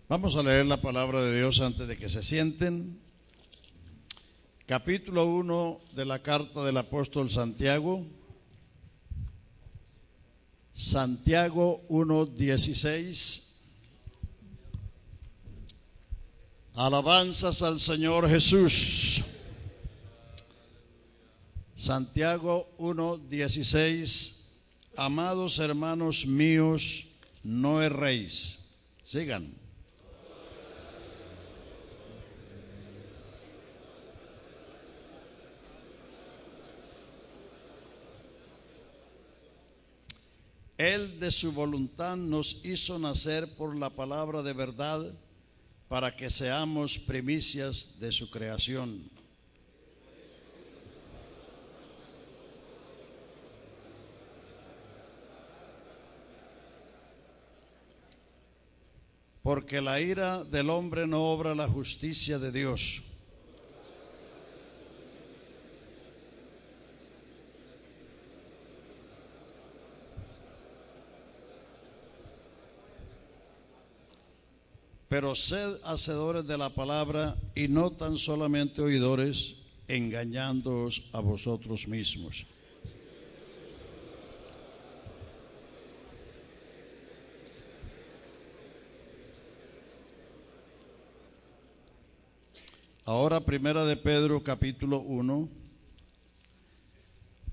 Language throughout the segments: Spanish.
Vamos a leer la palabra de Dios antes de que se sienten. Capítulo 1 de la carta del apóstol Santiago. Santiago 1:16. Alabanzas al Señor Jesús. Santiago 1:16. Amados hermanos míos, no erréis. Sigan. Él de su voluntad nos hizo nacer por la palabra de verdad para que seamos primicias de su creación. Porque la ira del hombre no obra la justicia de Dios. Pero sed hacedores de la palabra y no tan solamente oidores, engañándoos a vosotros mismos. Ahora, primera de Pedro, capítulo 1,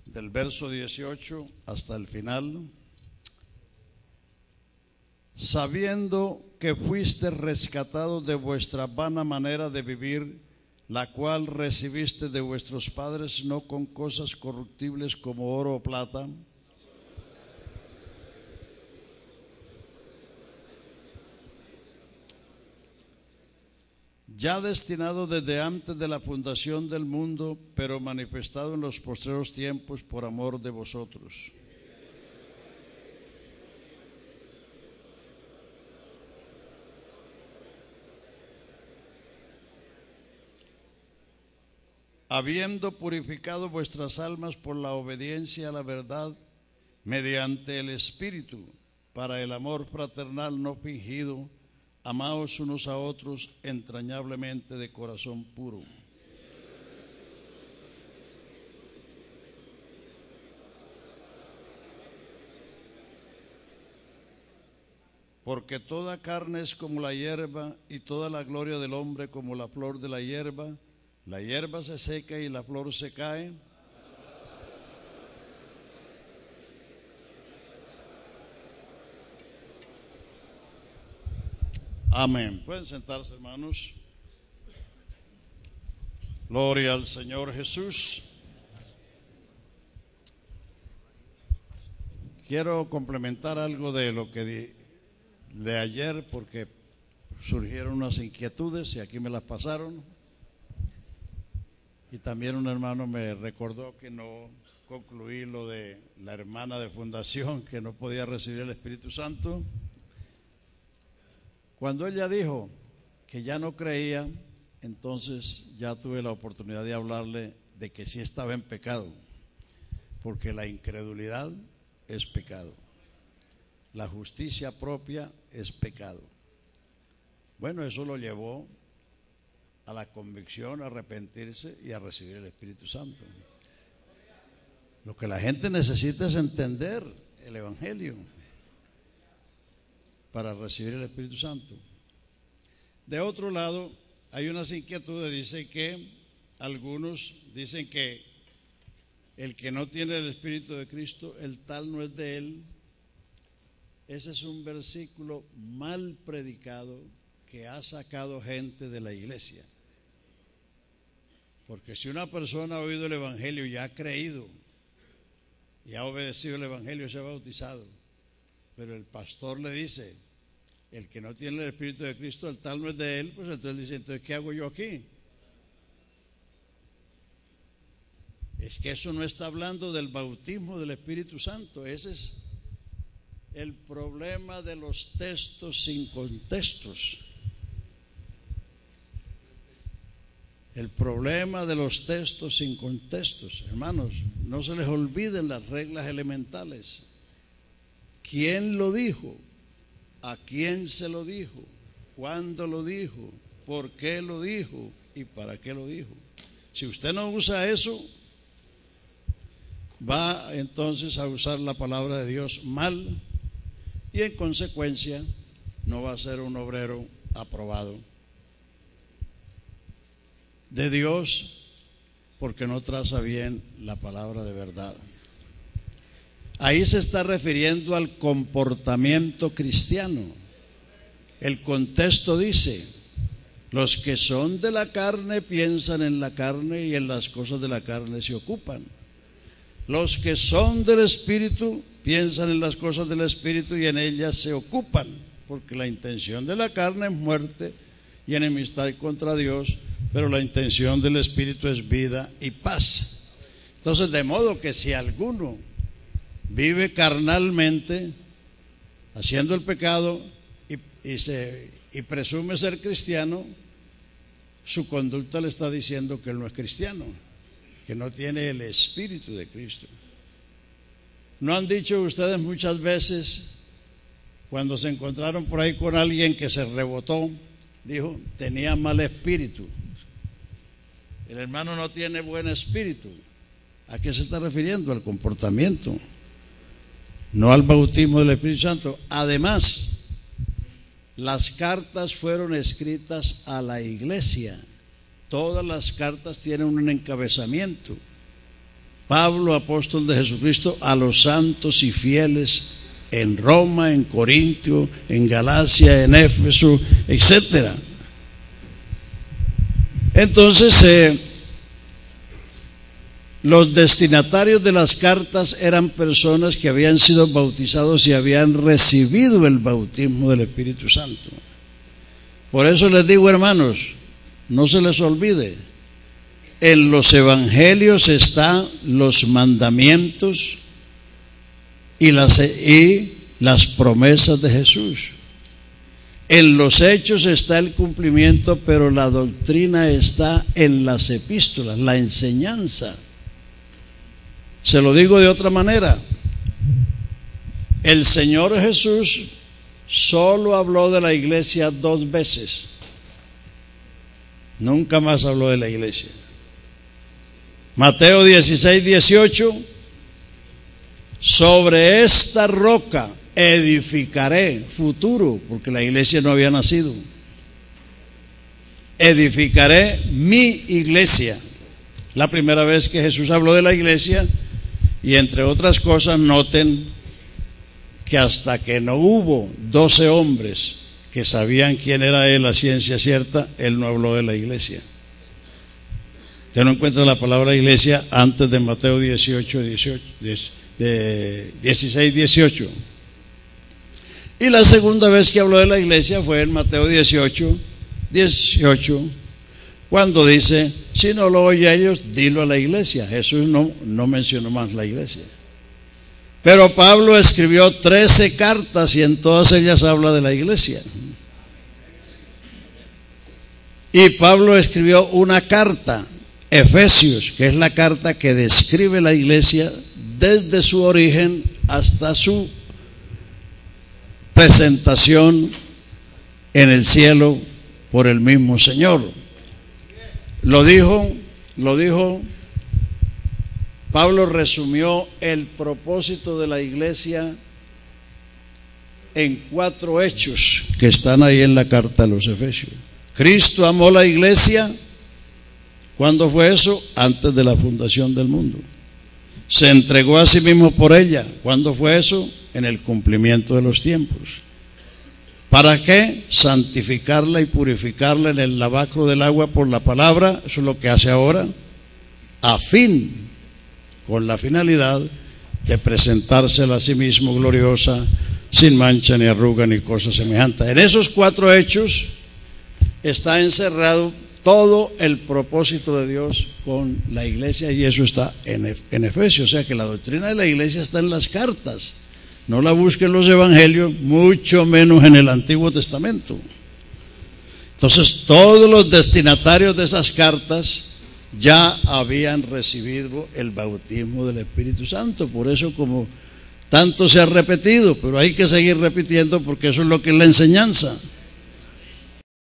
del verso 18 hasta el final. Sabiendo que fuiste rescatados de vuestra vana manera de vivir, la cual recibiste de vuestros padres, no con cosas corruptibles como oro o plata, ya destinado desde antes de la fundación del mundo, pero manifestado en los postreros tiempos por amor de vosotros. Habiendo purificado vuestras almas por la obediencia a la verdad, mediante el Espíritu, para el amor fraternal no fingido, amaos unos a otros entrañablemente de corazón puro. Porque toda carne es como la hierba, y toda la gloria del hombre como la flor de la hierba. La hierba se seca y la flor se cae. Amén. Pueden sentarse, hermanos. Gloria al Señor Jesús. Quiero complementar algo de lo que de ayer, porque surgieron unas inquietudes y aquí me las pasaron. Y también un hermano me recordó que no concluí lo de la hermana de fundación que no podía recibir el Espíritu Santo. Cuando ella dijo que ya no creía, entonces ya tuve la oportunidad de hablarle de que sí estaba en pecado, porque la incredulidad es pecado, la justicia propia es pecado. Bueno, eso lo llevó a la convicción, a arrepentirse y a recibir el Espíritu Santo. Lo que la gente necesita es entender el Evangelio para recibir el Espíritu Santo. De otro lado, hay unas inquietudes. Dice que algunos dicen que el que no tiene el Espíritu de Cristo, el tal no es de él. Ese es un versículo mal predicado que ha sacado gente de la iglesia. Porque si una persona ha oído el Evangelio y ha creído y ha obedecido el Evangelio, se ha bautizado, pero el pastor le dice, el que no tiene el Espíritu de Cristo, el tal no es de él, pues entonces dice, entonces ¿qué hago yo aquí? Es que eso no está hablando del bautismo del Espíritu Santo. Ese es el problema de los textos sin contextos. El problema de los textos sin contextos. Hermanos, no se les olviden las reglas elementales. ¿Quién lo dijo? ¿A quién se lo dijo? cuándo lo dijo, por qué lo dijo y para qué lo dijo. Si usted no usa eso, va entonces a usar la palabra de Dios mal y en consecuencia no va a ser un obrero aprobado de Dios, porque no traza bien la palabra de verdad. Ahí se está refiriendo al comportamiento cristiano. El contexto dice: los que son de la carne piensan en la carne y en las cosas de la carne se ocupan. Los que son del Espíritu piensan en las cosas del Espíritu y en ellas se ocupan, porque la intención de la carne es muerte y enemistad contra Dios, pero la intención del Espíritu es vida y paz. Entonces, de modo que si alguno vive carnalmente, haciendo el pecado y presume ser cristiano, su conducta le está diciendo que él no es cristiano, que no tiene el Espíritu de Cristo. ¿No han dicho ustedes muchas veces, cuando se encontraron por ahí con alguien que se rebotó, dijo, tenía mal espíritu? El hermano no tiene buen espíritu. ¿A qué se está refiriendo? Al comportamiento, no al bautismo del Espíritu Santo. Además, las cartas fueron escritas a la iglesia. Todas las cartas tienen un encabezamiento: Pablo, apóstol de Jesucristo, a los santos y fieles en Roma, en Corintio, en Galacia, en Éfeso, etcétera. Entonces, los destinatarios de las cartas eran personas que habían sido bautizados y habían recibido el bautismo del Espíritu Santo. Por eso les digo, hermanos, no se les olvide, en los evangelios están los mandamientos y las promesas de Jesús. En los hechos está el cumplimiento, pero la doctrina está en las epístolas, la enseñanza. Se lo digo de otra manera: el Señor Jesús solo habló de la iglesia 2 veces, nunca más habló de la iglesia. Mateo 16:18, sobre esta roca edificaré, futuro, porque la iglesia no había nacido, edificaré mi iglesia. La primera vez que Jesús habló de la iglesia. Y entre otras cosas, noten que hasta que no hubo 12 hombres que sabían quién era él a ciencia cierta, él no habló de la iglesia. Usted no encuentra la palabra iglesia antes de Mateo 16:18. Y la segunda vez que habló de la iglesia fue en Mateo 18, cuando dice: si no lo oye a ellos, dilo a la iglesia. Jesús no mencionó más la iglesia. Pero Pablo escribió 13 cartas y en todas ellas habla de la iglesia. Y Pablo escribió una carta, Efesios, que es la carta que describe la iglesia desde su origen hasta su presentación en el cielo por el mismo Señor. Lo dijo, Pablo resumió el propósito de la iglesia en 4 hechos que están ahí en la carta a los Efesios. Cristo amó la iglesia. ¿Cuándo fue eso? Antes de la fundación del mundo. Se entregó a sí mismo por ella. ¿Cuándo fue eso? En el cumplimiento de los tiempos. ¿Para qué? Santificarla y purificarla en el lavacro del agua por la palabra. Eso es lo que hace ahora, con la finalidad de presentársela a sí mismo gloriosa, sin mancha ni arruga ni cosa semejante. En esos 4 hechos está encerrado todo el propósito de Dios con la iglesia, y eso está en Efesios. O sea que la doctrina de la iglesia está en las cartas. No la busquen en los evangelios, mucho menos en el Antiguo Testamento. Entonces, todos los destinatarios de esas cartas ya habían recibido el bautismo del Espíritu Santo. Por eso, como tanto se ha repetido, pero hay que seguir repitiendo, porque eso es lo que es la enseñanza.